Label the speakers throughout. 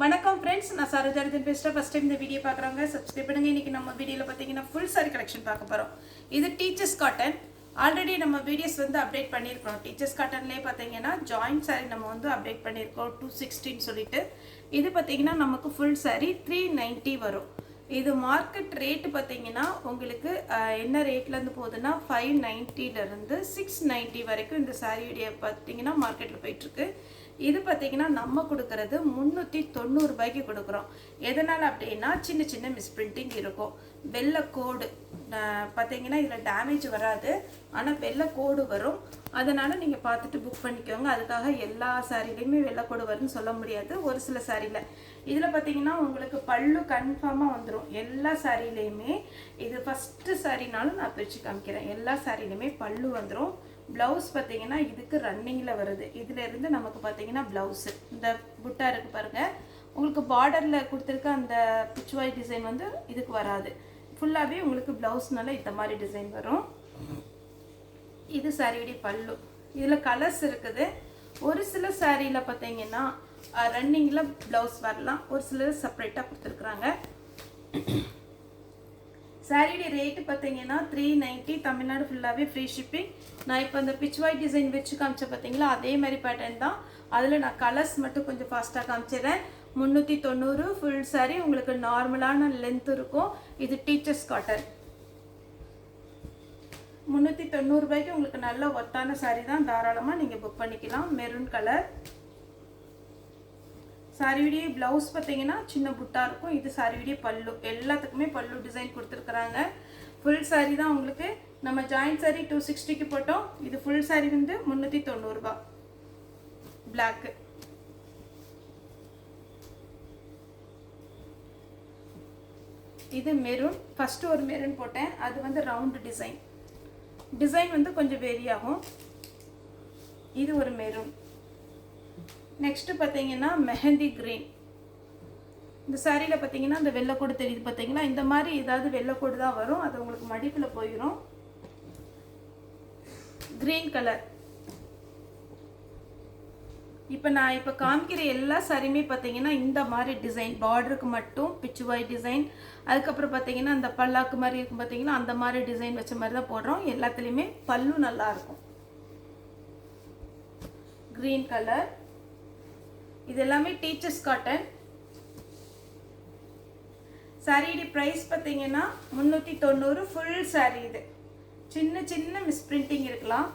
Speaker 1: வணக்கம் ஃப்ரெண்ட்ஸ், நான் சரோஜாரதன் பேசுகிறேன். ஃபஸ்ட் டைம் இந்த வீடியோ பார்க்குறவங்க சப்ஸ்கிரைப் பண்ணுங்கள். இன்றைக்கி நம்ம வீடியோவில் பார்த்தீங்கன்னா ஃபுல் சாரி கலெக்ஷன் பார்க்க போகிறோம். இது டீச்சர்ஸ் காட்டன். ஆல்ரெடி நம்ம வீடியோஸ் வந்து அப்டேட் பண்ணியிருக்கோம். டீச்சர்ஸ் காட்டன்லேயே பார்த்தீங்கன்னா ஜாயிண்ட் சாரி நம்ம வந்து அப்டேட் பண்ணியிருக்கோம் 260 சொல்லிட்டு. இது பார்த்தீங்கன்னா நமக்கு ஃபுல் சாரி 390 வரும். இது மார்க்கெட் ரேட்டு பார்த்தீங்கன்னா உங்களுக்கு என்ன ரேட்லேருந்து போகுதுன்னா 590லேருந்து 690 வரைக்கும் இந்த சாரியுடைய பார்த்தீங்கன்னா மார்க்கெட்டில் போயிட்டுருக்கு. இது பார்த்தீங்கன்னா நம்ம கொடுக்கறது 390 ரூபாய்க்கு கொடுக்குறோம். எதனால் அப்படின்னா சின்ன சின்ன மிஸ்பிரிண்டிங் இருக்கும். வெள்ளை கோடு பார்த்தீங்கன்னா இதில் டேமேஜ் வராது, ஆனால் வெள்ளை கோடு வரும். அதனால் நீங்கள் பார்த்துட்டு புக் பண்ணிக்கோங்க. அதுக்காக எல்லா சாரிலையுமே வெள்ளை கோடு வரும்னு சொல்ல முடியாது. ஒரு சில சாரியில் இதில் பார்த்தீங்கன்னா உங்களுக்கு பல்லு கன்ஃபார்மாக வந்துடும் எல்லா சாரிலையுமே. இது ஃபஸ்ட்டு சாரினாலும் நான் பிரித்து காமிக்கிறேன். எல்லா சாரிலையுமே பல்லு வந்துடும். ப்ளவுஸ் பார்த்தீங்கன்னா இதுக்கு ரன்னிங்கில் வருது. இதிலேருந்து நமக்கு பார்த்தீங்கன்னா ப்ளவுஸு இந்த புட்டா இருக்குது பாருங்கள். உங்களுக்கு பார்டரில் கொடுத்துருக்க அந்த பிச்சுவாய் டிசைன் வந்து இதுக்கு வராது. ஃபுல்லாகவே உங்களுக்கு ப்ளவுஸ்னால இந்த மாதிரி டிசைன் வரும். இது சாரியுடைய பல்லு. இதில் கலர்ஸ் இருக்குது. ஒரு சில சாரியில் பார்த்தீங்கன்னா ரன்னிங்கில் ப்ளவுஸ் வரலாம், ஒரு சிலர் செப்பரேட்டாக கொடுத்துருக்குறாங்க. சாரியுடைய ரேட்டு பார்த்தீங்கன்னா 390. தமிழ்நாடு ஃபுல்லாகவே ஃப்ரீ ஷிப்பிங். நான் இப்போ அந்த பிச்வாய் டிசைன் வச்சு காமிச்சேன் பார்த்தீங்களா, அதே மாதிரி பேட்டர்ன் தான். அதில் நான் கலர்ஸ் மட்டும் கொஞ்சம் ஃபாஸ்ட்டாக காமிச்சிடுறேன். 390 ஃபுல் சாரி. உங்களுக்கு நார்மலான லென்த் இருக்கும். இது டீச்சர்ஸ் காட்டன். 390 ரூபாய்க்கு உங்களுக்கு நல்ல ஒத்தான சாரி தான். தாராளமாக நீங்கள் புக் பண்ணிக்கலாம். மெரூன் கலர் சாரியுடைய ப்ளவுஸ் பார்த்தீங்கன்னா சின்ன புட்டா இருக்கும். இது சாரியுடைய பல்லு. எல்லாத்துக்குமே பல்லு டிசைன் கொடுத்துருக்குறாங்க. ஃபுல் சாரி தான் உங்களுக்கு. நம்ம ஜாயிண்ட் சாரி 260க்கு போட்டோம். இது ஃபுல் சாரி வந்து 390 ரூபா. பிளாக்கு. இது மெரூன். ஃபஸ்ட்டு ஒரு மெரூன் போட்டேன், அது வந்து ரவுண்டு டிசைன். டிசைன் வந்து கொஞ்சம் வேரி ஆகும். இது ஒரு மெரூன். நெக்ஸ்ட்டு பார்த்தீங்கன்னா மெஹந்தி கிரீன். இந்த சாரியில் பார்த்தீங்கன்னா இந்த வெள்ளைக்கோடு தெரியுது பார்த்தீங்களா, இந்த மாதிரி ஏதாவது வெள்ளைக்கோடு தான் வரும். அது உங்களுக்கு மடிப்பில் போயிடும். Green colour. இப்போ நான் இப்போ காமிக்கிற எல்லா சாரியுமே பார்த்தீங்கன்னா இந்த மாதிரி டிசைன். பார்டருக்கு மட்டும் பிச்சுவாய் டிசைன். அதுக்கப்புறம் பார்த்தீங்கன்னா அந்த பல்லாக்கு மாதிரி இருக்கும் பார்த்தீங்கன்னா, அந்த மாதிரி டிசைன் வச்ச மாதிரி தான் போடுறோம். எல்லாத்துலேயுமே பல்லு நல்லாயிருக்கும். Green colour. இது எல்லாமே டீச்சர்ஸ் காட்டன். சாரியுடைய ப்ரைஸ் பார்த்தீங்கன்னா 390 ஃபுல் சாரி. இது சின்ன சின்ன மிஸ்பிரிண்டிங் இருக்கலாம்.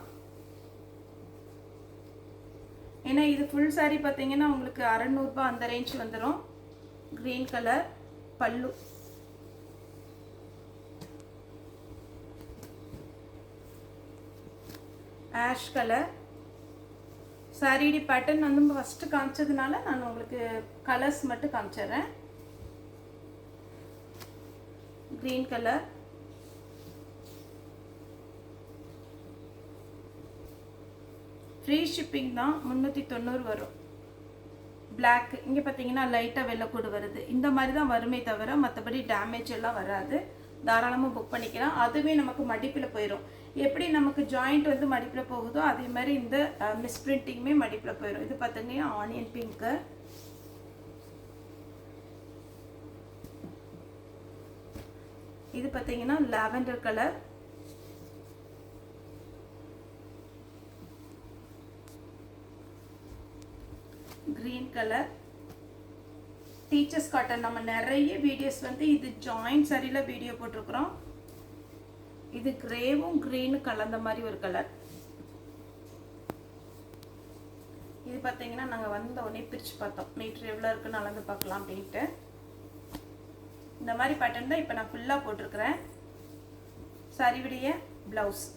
Speaker 1: ஏன்னா இது ஃபுல் சாரி பார்த்தீங்கன்னா உங்களுக்கு 600 ரூபாய் அந்த ரேஞ்ச் வந்துடும். கிரீன் கலர் பல்லு. Ash colour. சாரியுடைய பேட்டர்ன் வந்து ஃபஸ்ட்டு காமிச்சதுனால நான் உங்களுக்கு கலர்ஸ் மட்டும் காமிச்சிடுறேன். Green colour. ஃப்ரீ ஷிப்பிங் தான். 390 வரும். பிளாக். இங்கே பார்த்தீங்கன்னா லைட்டாக வெள்ளைக்கூடு வருது. இந்த மாதிரி தான் வருமே தவிர மற்றபடி டேமேஜ் எல்லாம் வராது. தாராளமாக புக் பண்ணிக்கலாம். அதுவே நமக்கு மடிப்பில் போயிடும். எப்படி நமக்கு ஜாயிண்ட் வந்து மடிப்பில் போகுதோ அதே மாதிரி இந்த மிஸ்பிரிண்டிங்குமே மடிப்பில் போயிடும். இது பார்த்தீங்கன்னா ஆனியன் பிங்க்கு. இது பார்த்தீங்கன்னா lavender colour. Green colour. Teachers cotton. நம்ம நிறைய வீடியோஸ் வந்து இது ஜாயிண்ட் சாரியில் வீடியோ போட்டிருக்கிறோம். இது கிரேவும் கிரீனும் கலந்த மாதிரி ஒரு கலர். இது பார்த்தீங்கன்னா நாங்கள் வந்த உடனே பிரித்து பார்த்தோம், மீட்ரு எவ்வளோ இருக்குன்னு அளந்து பார்க்கலாம் அப்படின்ட்டு. இந்த மாதிரி பேட்டர்ன் தான் இப்போ நான் ஃபுல்லாக போட்டிருக்கிறேன். சாரியுடைய ப்ளவுஸ்.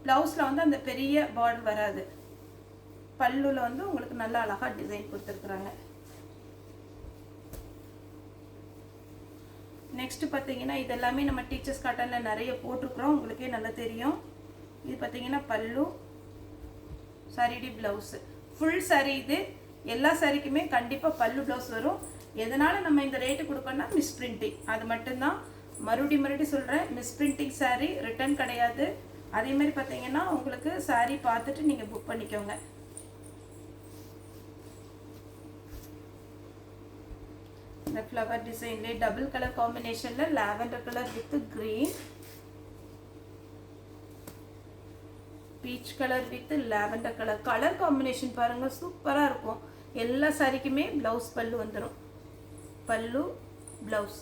Speaker 1: ப்ளவுஸில் வந்து அந்த பெரிய பார்டர் வராது. பல்லுவில் வந்து உங்களுக்கு நல்லா அழகாக டிசைன் கொடுத்துருக்குறாங்க. நெக்ஸ்ட்டு பார்த்தீங்கன்னா இது எல்லாமே நம்ம டீச்சர்ஸ் காட்டனில் நிறைய போட்டிருக்கிறோம், உங்களுக்கே நல்லா தெரியும். இது பார்த்தீங்கன்னா பல்லு. சாரியுடைய ப்ளவுஸு. Full sorry. இது எல்லா சாரிக்குமே கண்டிப்பாக பல்லு ப்ளவுஸ் வரும். எதனால் நம்ம இந்த ரேட்டு கொடுக்கணும்னா மிஸ்பிரிண்டிங். அது மட்டும்தான். மறுபடியும் சொல்கிறேன், மிஸ்பிரிண்டிங் சாரி ரிட்டர்ன் கிடையாது. அதே மாதிரி பார்த்தீங்கன்னா உங்களுக்கு சாரி பார்த்துட்டு நீங்கள் புக் பண்ணிக்கோங்க. இந்த ஃப்ளவர் டிசைன்லேயே டபுள் கலர் காம்பினேஷனில் lavender colour with green, peach colour with lavender colour. Colour combination பாருங்கள், சூப்பராக இருக்கும். எல்லா சாரிக்குமே ப்ளவுஸ் பல்லு வந்துடும். பல்லு ப்ளவுஸ்.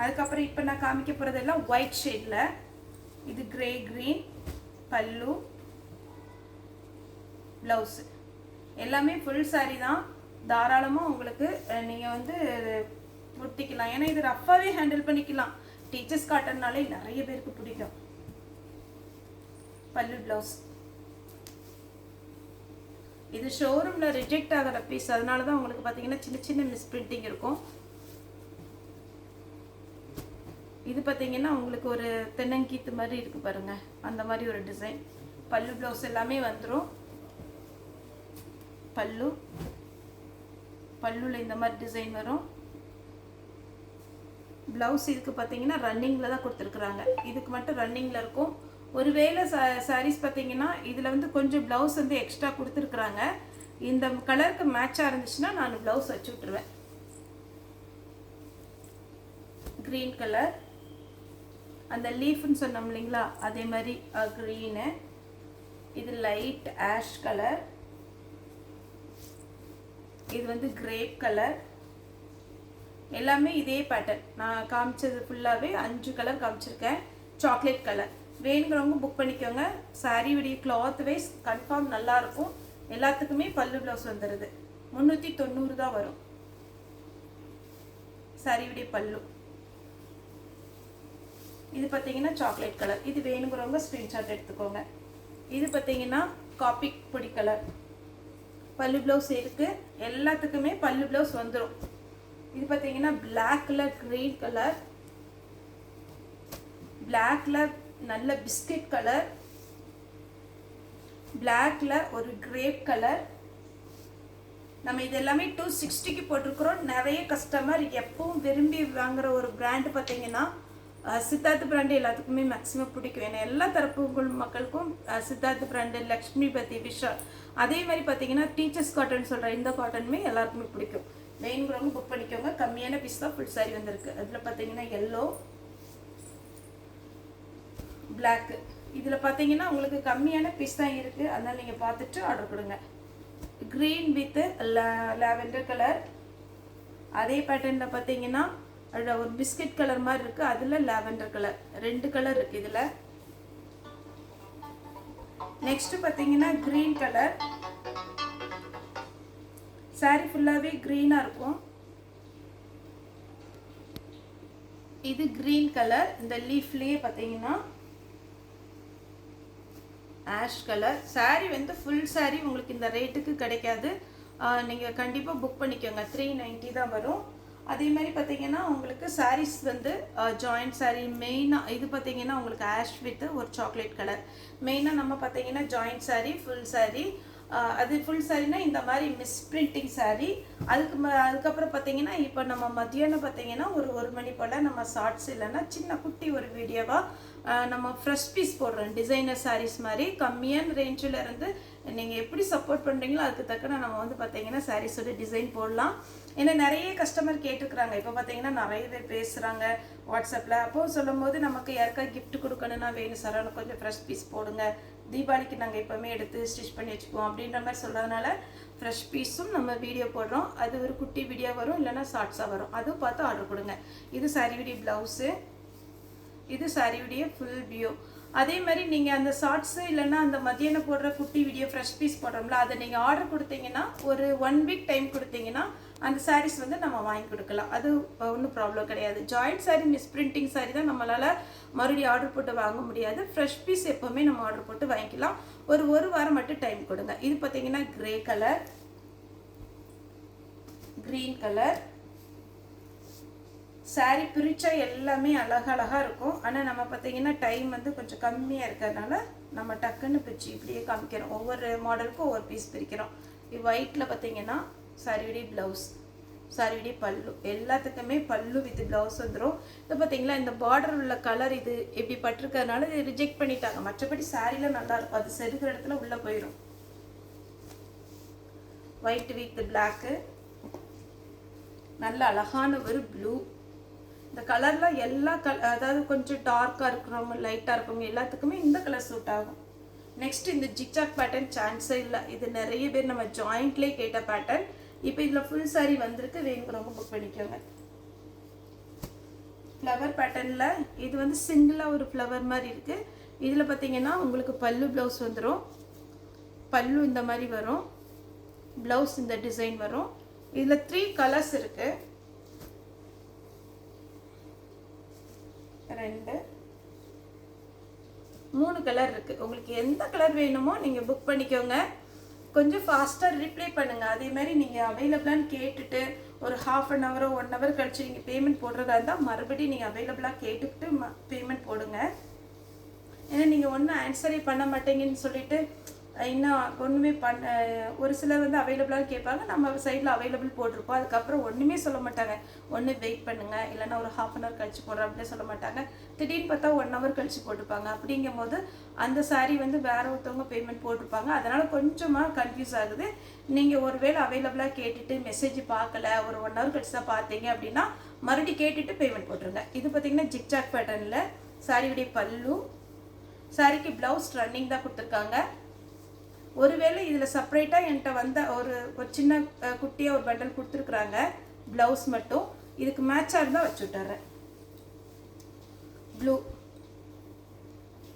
Speaker 1: அதுக்கப்புறம் இப்போ நான் காமிக்க போகிறதெல்லாம் ஒயிட் ஷேடில். இது கிரே க்ரீன், பல்லு ப்ளவுஸு. எல்லாமே ஃபுல் சாரீ தான். தாராளமாக உங்களுக்கு நீங்கள் வந்து ஒட்டிக்கலாம். ஏன்னா இது ரஃப்பாகவே ஹேண்டில் பண்ணிக்கலாம். டீச்சர்ஸ் காட்டன்னாலே நிறைய பேருக்கு பிடிக்கும். பல்லு ப்ளவுஸ். இது ஷோரூமில் ரிஜெக்ட் ஆகிற பீஸ், அதனால தான் உங்களுக்கு பார்த்தீங்கன்னா சின்ன சின்ன மிஸ் பிரிண்டிங் இருக்கும். இது பார்த்தீங்கன்னா உங்களுக்கு ஒரு தென்னங்கீத்து மாதிரி இருக்குது பாருங்கள், அந்த மாதிரி ஒரு டிசைன். பல்லு ப்ளவுஸ் எல்லாமே வந்துடும். பல்லுல இந்த மாதிரி டிசைன் வரும். ப்ளவுஸ் இதுக்கு பார்த்தீங்கன்னா ரன்னிங்கில் தான் கொடுத்துருக்குறாங்க. இதுக்கு மட்டும் ரன்னிங்கில் இருக்கும். ஒருவேளை சாரீஸ் பார்த்தீங்கன்னா இதில் வந்து கொஞ்சம் ப்ளவுஸ் வந்து எக்ஸ்ட்ரா கொடுத்துருக்குறாங்க. இந்த கலருக்கு மேட்சாக இருந்துச்சுன்னா நான் ப்ளவுஸ் வச்சு விட்ருவேன். க்ரீன் கலர், அந்த லீஃப்னு சொன்னோம் இல்லைங்களா, அதே மாதிரி க்ரீனு. இது லைட் ஆஷ் கலர். இது வந்து கிரேப் கலர். எல்லாமே இதே பேட்டர்ன். நான் காமிச்சது ஃபுல்லாகவே 5 கலர் காமிச்சிருக்கேன். சாக்லேட் கலர் வேணுங்கிறவங்க புக் பண்ணிக்கோங்க. சாரீ விடிய கிளாத் வைஸ் கன்ஃபார்ம் நல்லாயிருக்கும். எல்லாத்துக்குமே பல்லு ப்ளவுஸ் வந்துடுது. 390 தான் வரும் சாரீ விடிய பல்லு. இது பார்த்தீங்கன்னா சாக்லேட் கலர். இது வேணுங்கிறவங்க ஸ்க்ரீன்ஷாட் எடுத்துக்கோங்க. இது பார்த்தீங்கன்னா காப்பி பொடி கலர். பல்லு ப்ளவுஸ் இருக்குது. எல்லாத்துக்குமே பல்லு ப்ளவுஸ் வந்துடும். இது பார்த்தீங்கன்னா பிளாக் கலர், க்ரீன் கலர், பிளாக்ல நல்ல பிஸ்கட் கலர், பிளாக்ல ஒரு கிரேப் கலர். நம்ம இது எல்லாமே 260க்கு போட்டிருக்கிறோம். நிறைய கஸ்டமர் எப்பவும் விரும்பி வாங்குற ஒரு பிராண்டு பார்த்தீங்கன்னா சித்தார்த் பிராண்டு எல்லாத்துக்குமே மேக்ஸிமம் பிடிக்கும். ஏன்னா எல்லா தரப்பு மக்களுக்கும் சித்தார்த் பிராண்டு, லக்ஷ்மி பத்தி, விஷால், அதே மாதிரி பார்த்தீங்கன்னா டீச்சர்ஸ் காட்டன் சொல்கிற இந்த காட்டனுமே எல்லாருக்குமே பிடிக்கும். வேணுங்கிறவங்க புக் பண்ணிக்கோங்க. கம்மியான பீஸ் தான் ஃபுல் சாரி வந்திருக்கு. அதில் பார்த்தீங்கன்னா எல்லோ, பிளாக்கு. இதில் பார்த்தீங்கன்னா உங்களுக்கு கம்மியான பீஸ் தான் இருக்குது. அதனால் நீங்கள் பார்த்துட்டு ஆர்டர் கொடுங்க. Green with lavender colour. அதே பேட்டர்னில் பார்த்தீங்கன்னா ஒரு பிஸ்கட் கலர் மாதிரி இருக்குது. அதில் லாவெண்டர் கலர். 2 கலர் இருக்குது இதில். நெக்ஸ்ட் பார்த்தீங்கன்னா க்ரீன் கலர். சாரி ஃபுல்லாகவே க்ரீனாக இருக்கும். இது க்ரீன் கலர். இந்த லீஃப்லேயே பார்த்தீங்கன்னா ஆஷ் கலர். சாரி வந்து ஃபுல் சாரி உங்களுக்கு இந்த ரேட்டுக்கு கிடைக்காது. நீங்கள் கண்டிப்பாக புக் பண்ணிக்கோங்க. 390 தான் வரும். அதே மாதிரி பார்த்தீங்கன்னா உங்களுக்கு சாரீஸ் வந்து ஜாயிண்ட் சாரீ மெயினாக இது பார்த்தீங்கன்னா உங்களுக்கு ஆஷ் வித் ஒரு சாக்லேட் கலர். மெயினாக நம்ம பார்த்தீங்கன்னா ஜாயிண்ட் சாரீ, ஃபுல் சாரீ. அது ஃபுல் சாரீனா இந்த மாதிரி மிஸ் பிரிண்டிங் சாரீ. அதுக்கப்புறம் பார்த்தீங்கன்னா இப்போ நம்ம மதியானம் பார்த்தீங்கன்னா ஒரு மணி போல் நம்ம ஷார்ட்ஸ் இல்லைன்னா சின்ன குட்டி ஒரு வீடியோவாக நம்ம ஃப்ரெஷ் பீஸ் போடுறோம். டிசைனர் சாரீஸ் மாதிரி கம்மியான ரேஞ்சில் இருந்து நீங்கள் எப்படி சப்போர்ட் பண்ணுறீங்களோ அதுக்கு தக்கன நம்ம வந்து பார்த்தீங்கன்னா சாரீஸோட டிசைன் போடலாம். ஏன்னா நிறைய கஸ்டமர் கேட்டுருக்குறாங்க. இப்போ பார்த்தீங்கன்னா நிறைய பேர் பேசுகிறாங்க வாட்ஸ்அப்பில். அப்போது சொல்லும் போது நமக்கு யாருக்கா கிஃப்ட் கொடுக்கணுன்னா வேணும் சார், எனக்கு கொஞ்சம் ஃப்ரெஷ் பீஸ் போடுங்க, தீபாவளிக்கு நாங்கள் எப்போவுமே எடுத்து ஸ்டிச் பண்ணி வச்சுக்குவோம் அப்படின்ற மாதிரி சொல்கிறதுனால ஃப்ரெஷ் பீஸும் நம்ம வீடியோ போடுறோம். அது ஒரு குட்டி வீடியோ வரும், இல்லைன்னா ஷார்ட்ஸாக வரும். அதுவும் பார்த்து ஆர்டர் கொடுங்க. இது சாரியுடைய ப்ளவுஸு, இது சாரியுடைய ஃபுல் வியூ. அதே மாதிரி நீங்கள் அந்த ஷார்ட்ஸு இல்லைன்னா அந்த மதியானம் போடுற குட்டி வீடியோ ஃப்ரெஷ் பீஸ் போடுறோம்ல, அதை நீங்கள் ஆர்டர் கொடுத்தீங்கன்னா ஒரு 1 வீக் டைம் கொடுத்தீங்கன்னா அந்த சாரீஸ் வந்து நம்ம வாங்கி கொடுக்கலாம். அது ஒன்றும் ப்ராப்ளம் கிடையாது. Joint sari, miss printing sari தான் நம்மளால் மறுபடியும் ஆர்டர் போட்டு வாங்க முடியாது. ஃப்ரெஷ் பீஸ் எப்போவுமே நம்ம ஆர்டர் போட்டு வாங்கிக்கலாம். ஒரு வாரம் மட்டும் டைம் கொடுங்க. இது பார்த்தீங்கன்னா grey colour, green colour. Sari பிரித்தா எல்லாமே அழகழகாக இருக்கும். ஆனால் நம்ம பார்த்தீங்கன்னா டைம் வந்து கொஞ்சம் கம்மியாக இருக்கிறதுனால நம்ம டக்குன்னு பிரித்து இப்படியே காமிக்கிறோம். ஒவ்வொரு மாடலுக்கும் ஒவ்வொரு பீஸ் பிரிக்கிறோம். இது ஒயிட்டில் பார்த்தீங்கன்னா சாரியுடைய ப்ளவுஸ், சாரியுடைய பல்லு. எல்லாத்துக்குமே பல்லு வித் ப்ளவுஸ் வந்துடும். இது பார்த்தீங்களா இந்த பார்டர் உள்ள கலர் இது எப்படி பட்டிருக்கிறதுனால இது ரிஜெக்ட் பண்ணிட்டாங்க. மற்றபடி சாரியில் நல்லாயிருக்கும். அது செருகிற இடத்துல உள்ளே போயிடும். ஒயிட் வித் பிளாக்கு, நல்ல அழகான ஒரு ப்ளூ. இந்த கலரில் எல்லா அதாவது கொஞ்சம் டார்க்காக இருக்கிறவங்க லைட்டாக இருக்கிறவங்க எல்லாத்துக்குமே இந்த கலர் சூட் ஆகும். நெக்ஸ்ட் இந்த ஜிக்ஜாக் பேட்டர்ன் சான்ஸே இல்லை. இது நிறைய பேர் நம்ம ஜாயிண்ட்லேயே கேட்ட பேட்டர்ன். இப்போ இதில் ஃபுல் சாரி வந்திருக்கு, வேணுங்கிறவங்க புக் பண்ணிக்கோங்க. ஃப்ளவர் பேட்டர்னில் இது வந்து சிங்கிளாக ஒரு ஃப்ளவர் மாதிரி இருக்குது. இதில் பார்த்தீங்கன்னா உங்களுக்கு பல்லு ப்ளவுஸ் வந்துடும். பல்லு இந்த மாதிரி வரும், ப்ளவுஸ் இந்த டிசைன் வரும். இதில் 3 கலர்ஸ் இருக்குது. 2 3 கலர் இருக்குது. உங்களுக்கு எந்த கலர் வேணுமோ நீங்கள் புக் பண்ணிக்கோங்க. கொஞ்சம் ஃபாஸ்ட்டாக ரிப்ளை பண்ணுங்கள். அதே மாதிரி நீங்கள் அவைலபிளான்னு கேட்டுட்டு ஒரு ½ அன் ஹவரோ 1 ஹவர் கழிச்சு நீங்கள் பேமெண்ட் போடுறதா இருந்தால் மறுபடியும் நீங்கள் அவைலபிளாக கேட்டுக்கிட்டு பேமெண்ட் போடுங்க. ஏன்னா நீங்கள் ஒன்றும் ஆன்சரே பண்ண மாட்டீங்கன்னு சொல்லிட்டு இன்னும் ஒன்றுமே ஒரு சிலர் வந்து அவைலபிளாக கேட்பாங்க. நம்ம சைடில் அவைலபிள் போட்டிருப்போம், அதுக்கப்புறம் ஒன்றுமே சொல்ல மாட்டாங்க. ஒன்று வெயிட் பண்ணுங்கள், இல்லைன்னா ஒரு ½ அன் ஹவர் கழிச்சு போடுறோம் அப்படின்னு சொல்ல மாட்டாங்க. திடீர்னு பார்த்தா 1 ஹவர் கழிச்சு போட்டிருப்பாங்க. அப்படிங்கும் போது அந்த சாரீ வந்து வேற ஒருத்தவங்க பேமெண்ட் போட்டிருப்பாங்க. அதனால் கொஞ்சமாக கன்ஃபியூஸ் ஆகுது. நீங்கள் ஒருவேளை அவைலபிளாக கேட்டுட்டு மெசேஜ் பார்க்கல, ஒரு 1 ஹவர் கழிச்சு தான் பார்த்தீங்க அப்படின்னா மறுபடியும் கேட்டுட்டு பேமெண்ட் போட்டுருங்க. இது பார்த்தீங்கன்னா ஜிக்ஜாக் பேட்டர்னில் சாரியுடைய பல்லு. சாரிக்கு ப்ளவுஸ் ரன்னிங் தான் கொடுத்துருக்காங்க. ஒருவேளை இதில் செப்பரேட்டாக என்கிட்ட வந்த ஒரு சின்ன குட்டியாக ஒரு பண்டல் கொடுத்துருக்குறாங்க, ப்ளவுஸ் மட்டும். இதுக்கு மேட்சாக இருந்தால் வச்சு விட்டுறேன். ப்ளூ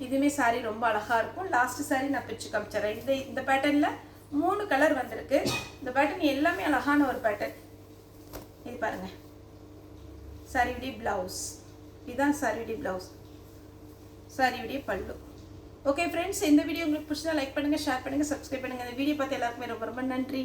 Speaker 1: இதுவுமே சாரீ ரொம்ப அழகாக இருக்கும். லாஸ்ட் சாரீ நான் பிரித்து காமிச்சிட்றேன். இந்த பேட்டர்னில் 3 கலர் வந்திருக்கு. இந்த பேட்டர்ன் எல்லாமே அழகான ஒரு பேட்டர்ன். இது பாருங்கள், சாரியுடைய ப்ளவுஸ். இதுதான் சாரியுடைய ப்ளவுஸ், சாரியுடைய பல்லு. ஓகே ஃப்ரெண்ட்ஸ், இந்த வீடியோ உங்களுக்கு பிடிச்சதா லைக் பண்ணுங்கள், ஷேர் பண்ணுங்கள், சப்ஸ்கிரைப் பண்ணுங்கள். இந்த வீடியோ பார்த்து எல்லாருக்குமே ரொம்ப ரொம்ப நன்றி.